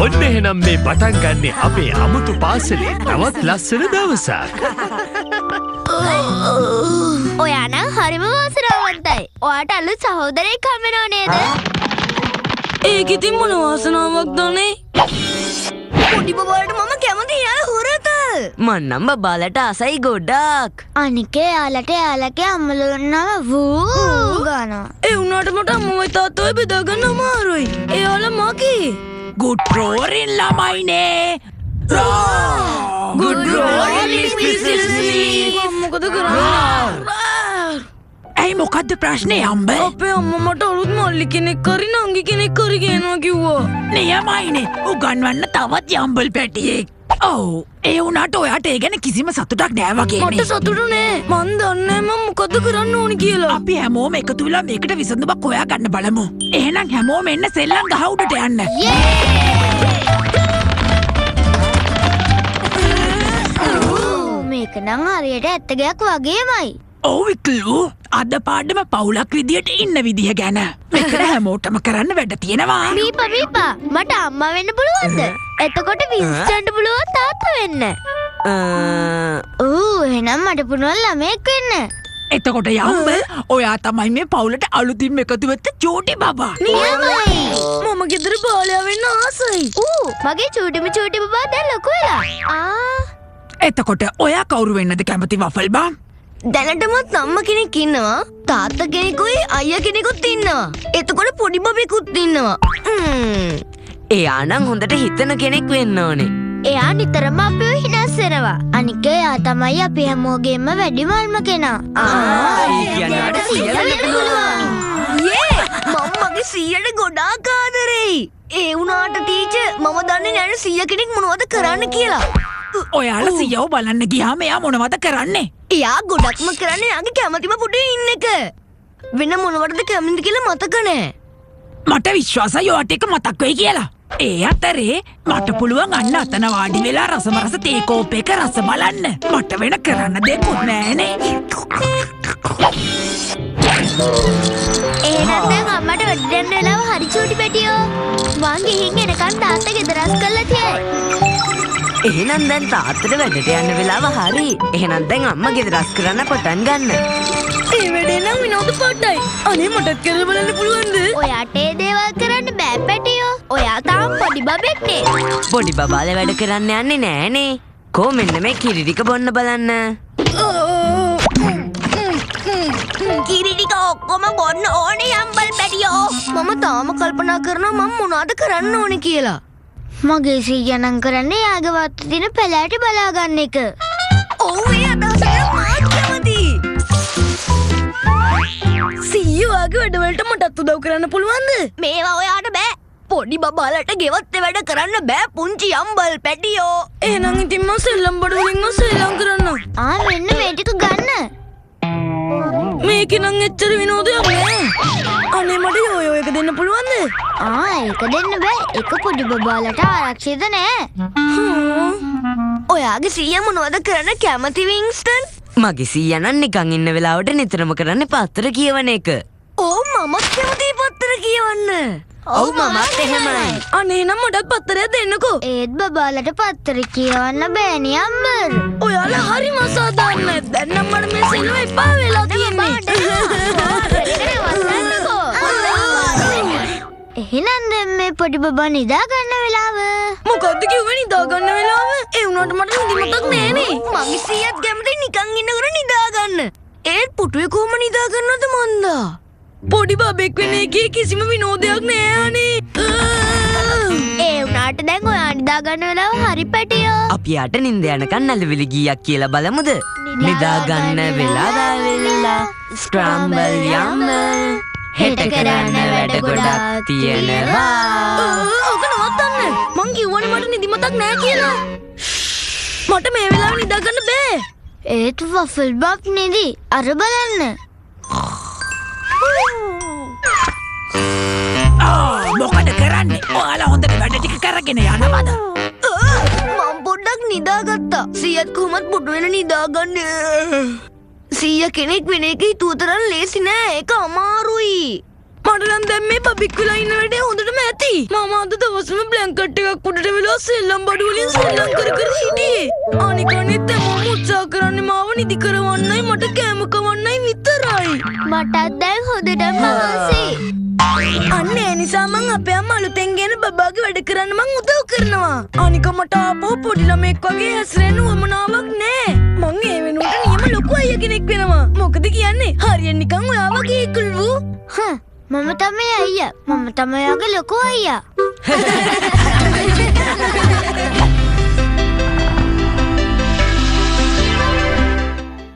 ඔන්න එහෙනම් මේ පටන් ගන්නේ අපේ අමුතු පාසලේ තවත් ලස්සන දවසක්. ඔයා නම් හරිම වාසනාවන්තයි. ඔයාට අලුත් සහෝදරයෙක් හම්බෙනව නේද? ඒක ඉතින් මොන වාසනාවක්ද නේ? පොඩි බබාට මම කැමති යාළ හොරත. මන් නම් බබාලට ආසයි ගොඩක්. අනිකේ යාළගේ අම්මලුන්නම වූ ගානවා. ඒ වුණාට මට අම්මවයි තාත්තවයි බෙදා ගන්න අමාරුයි. එයාලා මගේ. Good roaring ළමයිනේ. Good morning Mrs. මොකද කරන්නේ? ඇයි මොකද්ද ප්‍රශ්නේ අම්බ? අපේ අම්මා මට අලුත් මල්ලි කෙනෙක් හරි නංගි කෙනෙක් හරි ගේනවා කිව්වා. නියමයිනේ. උගන්වන්න තවත් යම්බල් පැටියෙක්. ඔව්. ඒ වුණාට ඔයාට ඒ ගැන කිසිම සතුටක් නෑ වගේනේ. මට සතුටු නෑ. මන් දන්නේ මම මොකද කරන්න ඕනි කියලා. අපි හැමෝම එකතු වෙලා මේකට විසඳුමක් හොයා ගන්න බලමු. එහෙනම් හැමෝම එන්න සෙල්ලම් ගහ උඩට යන්න. මේක නම් හරියට ඇත්තගයක් වගේමයි. ඔව් වික්ලු. අද පාඩම පවුලක් විදියට ඉන්න විදිහ ගැන. මෙතන හැමෝටම කරන්න වැඩ තියෙනවා. මීපා මට අම්මා වෙන්න පුළුවන්ද? එතකොට වින්ස්ටන්ට පුළුවන් තාත්තා වෙන්න. එහෙනම් මට පුළුවන් ළමයෙක් වෙන්න. එතකොට යම්බල් ඔයා තමයි මේ පවුලට අලුතින් එකතු වෙච්ච චූටි බබා. නියමයි. මම ගෙදර බාලයා වෙන්න ආසයි. මගේ චූටිම චූටි බබා දැන් ලොකු වෙලා. එතකොට ඔයා කවුරු වෙන්නද කැමති වෆල් බා? දැනටමත් අම්ම කෙනෙක් ඉන්නවා. තාත්තා කෙනෙකුයි අයියා කෙනෙකුත් ඉන්නවා. එතකොට පොඩි බබෙකුත් ඉන්නවා. එයා නම් හොඳට හිතන කෙනෙක් වෙන්න ඕනේ. එයා නිතරම අපිව හිනස්සනවා. අනික එයා තමයි අපි හැමෝගෙම වැඩිමල්ම කෙනා. කියන්නට සියල්ල පුළුවන්. යේ! මම මගේ සීයට ගොඩාක් ආදරෙයි. ඒ වුණාට ටීචර් මම දන්නේ නැහැ සීයා කෙනෙක් මොනවද කරන්න කියලා. ඔයාලා සීයව බලන්න ගියාම එයා මොනවද කරන්නේ? එයා ගොඩක්ම කරන්නේ යාගේ කැමතිම පුඩේ ඉන්න එක. වෙන මොනවටද කැමති කියලා මතක නැහැ. මට විශ්වාසයි ඔයාට ඒක මතක් වෙයි කියලා. ඒ අතරේ මට පුළුවන් අන්න අතන වාඩි වෙලා රසමරස තේ කෝප්පයක රස බලන්න. මට වෙන කරන්න දෙයක් නෑනේ. එහෙනම් දැන් අම්මට වැඩ දෙන්න වෙලාව හරි චූටි පැටියෝ. මං ගිහින් එනකන් තාත්තා ගෙදරස් කරලා තියයි. එහෙනම් දැන් තාත්තට වැඩට යන්න වෙලාව හරි. එහෙනම් දැන් අම්මා ගෙදරස් කරන්න පටන් ගන්න. ඒ වැඩේ නම් විනෝද පොඩ්ඩයි. අනේ මටත් කරලා බලන්න පුළුවන්ද? ඔයාට ඒ දේවල් කරන්න බෑ පැටියෝ. ඔයා තාම පොඩි බබෙක්නේ. පොඩි බබාලා වැඩ කරන්න යන්නේ නෑනේ. කො මෙන්න මේ කිරි ටික බොන්න බලන්න. කිරි ටික ඔක්කොම බොන්න ඕනේ යම්බල් පැටියෝ. මම තාම කල්පනා කරනවා මම මොනවද කරන්න ඕනේ කියලා. මගේ සීයා නම් කරන්නේ යාගේ වත්තේ තියෙන පැලෑටි බලාගන්න එක. ඔව් ඒ අදහසට මාත් කැමති. සීයාගේ වැඩවලට මටත් උදව් කරන්න පුළුවන්ද? මේවා ඔයාට බෑ. පොඩි බබාලට ගෙවත්තේ වැඩ කරන්න බෑ පුංචි යම්බල් පැටියෝ. එහෙනම් ඉතින් මම සෙල්ලම් බඩ වලින් සෙල්ලම් කරන්න. මෙන්න මේ ටික ගන්න. මේක නම් එච්චර විනෝදයක් නෑ. අනේ මට යෝයෝ එක දෙන්න පුළුවන්ද? ඒක දෙන්න බෑ. එක පොඩි බබාලට ආරක්ෂිත නෑ. ඔයාගේ සීයා මොනවද කරන්න කැමති වින්ස්ටන්? මගේ සීයා නම් නිකන් ඉන්න වෙලාවට නිතරම කරන්නේ පත්‍ර කියවන එක. ඔව් මමත් කැමතියි පත්‍ර කියවන්න. ඔව් මමත් එහෙමයි. අනේ නම් මටත් පත්‍රයක් දෙන්නකෝ. ඒත් බබාලට පත්‍ර කියවන්න බෑනේ අම්මර්. ඔයාලා හරිම අසාධාරණයි. දැන් නම් මට මේ සෙල්ලම එපා වෙලා තියෙන්නේ. එහෙනම් දැන් මේ පොඩි බබා නිදා ගන්න වෙලාව. මොකද්ද කිව්වේ නිදා ගන්න වෙලාව? ඒ වුණාට මට නිදිමතක් නෑනේ. මගේ සීයාත් කැමති නිකන් ඉන්නකොට නිදා ගන්න. ඒත් පුටුවේ කොහොම නිදා ගන්නවද මන්දා? පොඩි බබෙක් වෙන එකේ කිසිම විනෝදයක් නෑ අනේ. ඒ වුණාට දැන් ඔයා නිදා ගන්න වෙලාව හරි පැටියෝ. අපි යට නින්ද යනකන් නැලවිලි ගීයක් කියලා බලමුද? නිදා ගන්න වෙලාව වෙලා ස්ක්‍රැම්බල් යන්න. හෙට කරන්න වැඩ ගොඩක් තියෙනවා. ඔක නවත්තන්න. මං කිව්වනේ මට නිදිමතක් නෑ කියලා. මට මේ වෙලාවේ නිදා ගන්න බෑ. ඒත් වෆල් බක් නෙදි. අර බලන්න. මොකද කරන්නේ? ඔයාලා හොඳට වැඩ ටික කරගෙන යනවද? මම පොඩ්ඩක් නිදාගත්තා. සීයත් කොහොමත් පොඩු වෙන නිදාගන්න. සීයා කෙනෙක් වෙන එක හිතුව තරම් ලේසි නෑ. ඒක අමාරුයි. මට නම් දැන් මේ බබික් වෙලා ඉන්න වැඩේ හොඳටම ඇති. මම අද දවසම බ්ලැන්කට් එකක් උඩට වෙලා සෙල්ලම් බඩු වලින් සෙල්ලම් කර කර හිටියේ. අනික අනිත් මම උත්සාහ කරන්නේ මාව නිදි කරවන්නයි මට කෑම කවන්නයි විතරයි. මටත් දැන් හොඳටම මහන්සි. අන්න ඒ නිසා මං අපේ අම්මා අලුතෙන් ගෙන බබාගේ වැඩ කරන්න මං උදව් කරනවා. අනික මට ආපහු පොඩි ළමෙක් වගේ හැසිරෙන්න උවමනාවක් නෑ. මං ඒ වෙනුවට නියම ලොකු අයියා කෙනෙක් වෙනවා. මොකද කියන්නේ? හරියට නිකන් ඔයා වගේ ඉක්ලු. මම තමයි අයියා. මම තමයි ඔයාගේ ලොකු අයියා.